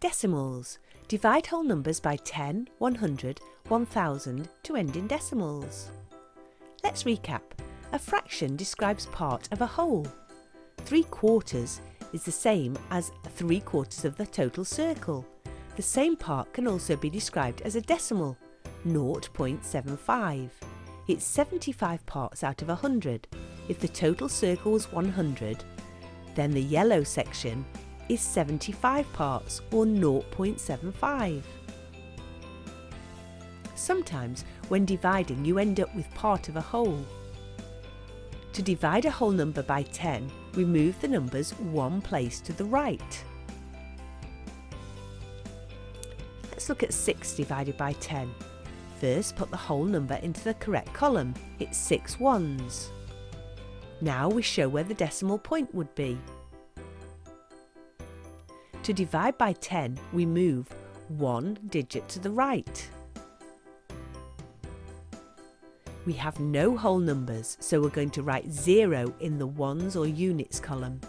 Decimals. Divide whole numbers by 10, 100, 1000 to end in decimals. Let's recap. A fraction describes part of a whole. 3/4 is the same as 3/4 of the total circle. The same part can also be described as a decimal, 0.75. It's 75 parts out of 100. If the total circle was 100, then the yellow section is 75 parts, or 0.75. Sometimes when dividing you end up with part of a whole. To divide a whole number by 10, we move the numbers one place to the right. Let's look at 6 divided by 10. First, put the whole number into the correct column. It's 6 ones. Now we show where the decimal point would be. To divide by 10, we move one digit to the right. We have no whole numbers, so we're going to write 0 in the ones or units column.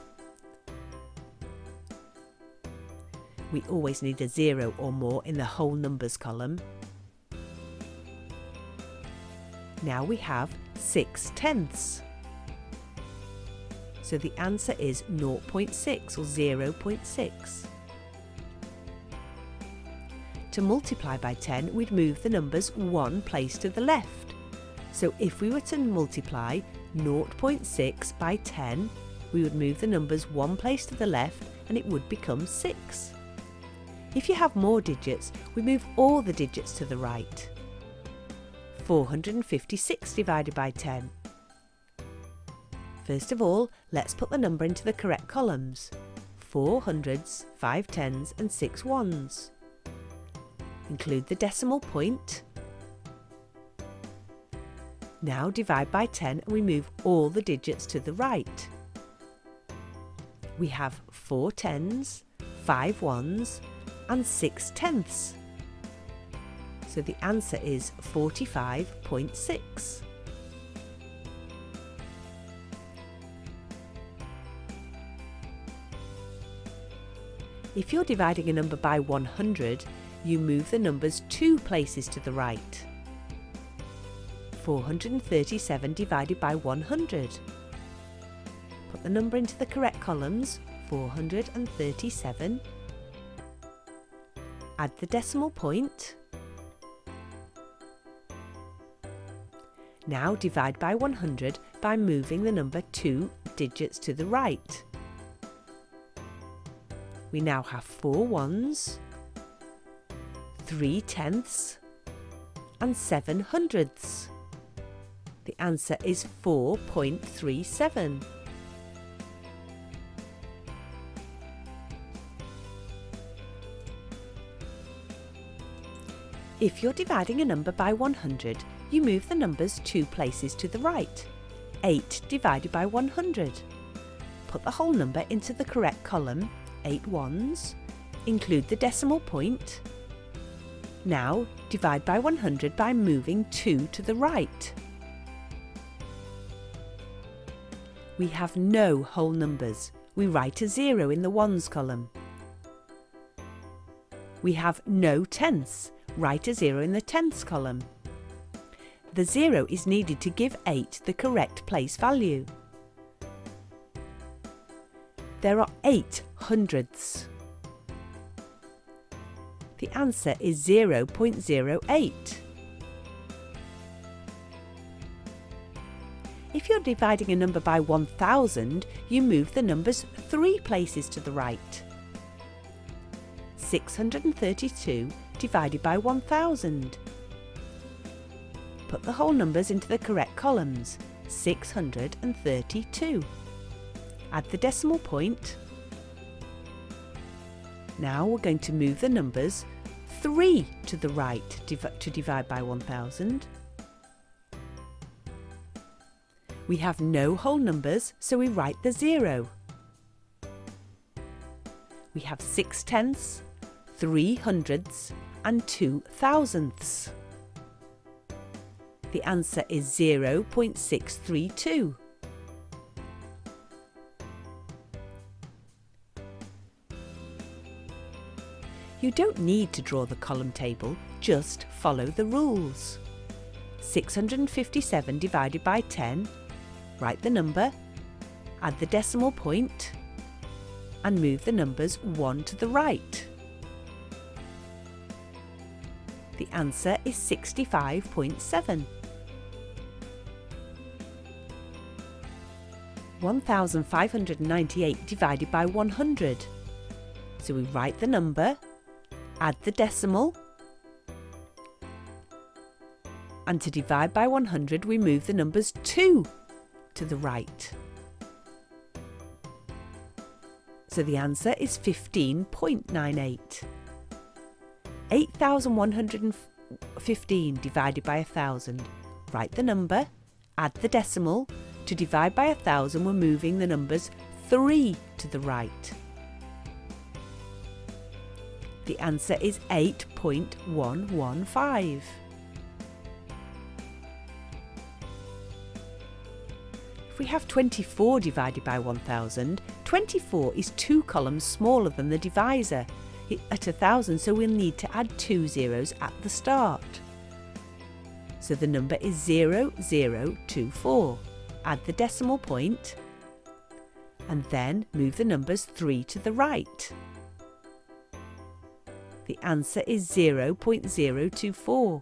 We always need a 0 or more in the whole numbers column. Now we have 6/10. So the answer is 0.6 or 0.6. To multiply by 10, we'd move the numbers one place to the left. So if we were to multiply 0.6 by 10, we would move the numbers one place to the left and it would become 6. If you have more digits, we move all the digits to the right. 456 divided by 10. First of all, let's put the number into the correct columns. 4 hundreds, 5 tens and 6 ones. Include the decimal point. Now divide by 10 and we move all the digits to the right. We have 4 tens, 5 ones and 6 tenths. So the answer is 45.6. If you're dividing a number by 100, you move the numbers 2 places to the right. 437 divided by 100. Put the number into the correct columns, 437. Add the decimal point. Now divide by 100 by moving the number 2 digits to the right. We now have 4 ones, 3 tenths and 7 hundredths. The answer is 4.37. If you're dividing a number by 100, you move the numbers 2 places to the right. 8 divided by 100. Put the whole number into the correct column, 8 ones. Include the decimal point. Now divide by 100 by moving 2 to the right. We have no whole numbers. We write a 0 in the ones column. We have no tenths. Write a 0 in the tenths column. The 0 is needed to give 8 the correct place value. There are 8 hundredths. The answer is 0.08. If you're dividing a number by 1000, you move the numbers 3 places to the right. 632 divided by 1000. Put the whole numbers into the correct columns, 632. Add the decimal point. Now we're going to move the numbers 3 to the right to divide by 1000. We have no whole numbers, so we write the 0. We have 6 tenths, 3 hundredths and 2 thousandths. The answer is 0.632. You don't need to draw the column table, just follow the rules. 657 divided by 10, write the number, add the decimal point, and move the numbers 1 to the right. The answer is 65.7. 1598 divided by 100. So we write the number, add the decimal, and to divide by 100 we move the numbers 2 to the right. So the answer is 15.98. 8,115 divided by 1,000. Write the number, add the decimal. To divide by 1,000 we're moving the numbers 3 to the right. The answer is 8.115. If we have 24 divided by 1,000, 24 is 2 columns smaller than the divisor at 1,000, so we'll need to add 2 zeros at the start. So the number is 0024. Add the decimal point and then move the numbers 3 to the right. The answer is 0.024.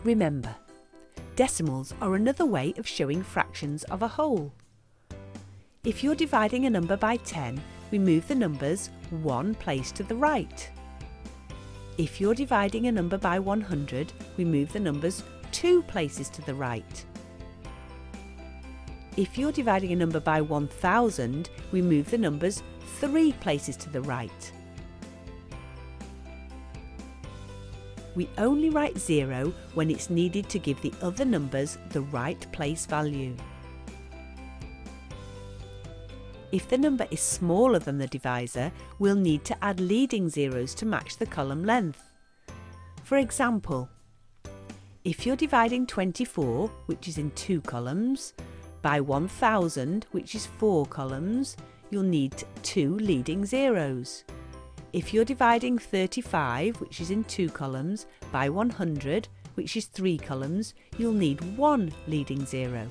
Remember, decimals are another way of showing fractions of a whole. If you're dividing a number by 10, we move the numbers 1 place to the right. If you're dividing a number by 100, we move the numbers 2 places to the right. If you're dividing a number by 1,000, we move the numbers 3 places to the right. We only write 0 when it's needed to give the other numbers the right place value. If the number is smaller than the divisor, we'll need to add leading zeros to match the column length. For example, if you're dividing 24, which is in 2 columns, by 1,000, which is 4 columns, you'll need 2 leading zeros. If you're dividing 35, which is in 2 columns, by 100, which is 3 columns, you'll need 1 leading zero.